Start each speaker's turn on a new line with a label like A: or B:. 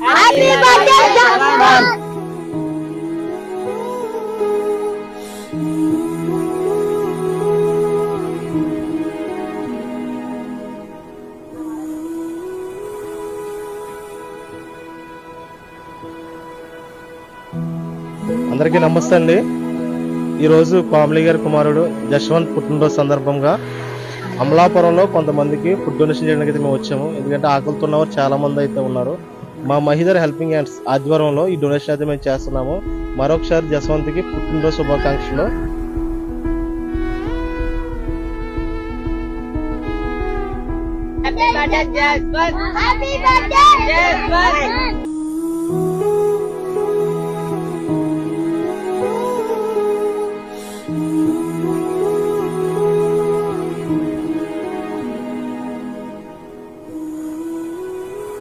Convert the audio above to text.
A: Happy birthday Jaswanth.
B: అందరికీ నమస్తే అండి. ఈరోజు కోమలి గారి కుమారుడు జస్వంత్ పుట్టినరోజు సందర్భంగా అమలాపురంలో కొంతమందికి ఫుడ్ డొనేషన్ చేయడానికి అయితే మేము వచ్చాము. ఎందుకంటే ఆకలితో ఉన్నవారు చాలా మంది అయితే ఉన్నారు. మా మహిదర్ హెల్పింగ్ హ్యాండ్స్ ఆధ్వర్యంలో ఈ డొనేషన్ అయితే మేము చేస్తున్నాము. మరొకసారి జస్వంత్కి పుట్టినరోజు శుభాకాంక్షలు.
A: Happy birthday Jaswanth. Happy birthday Jaswanth.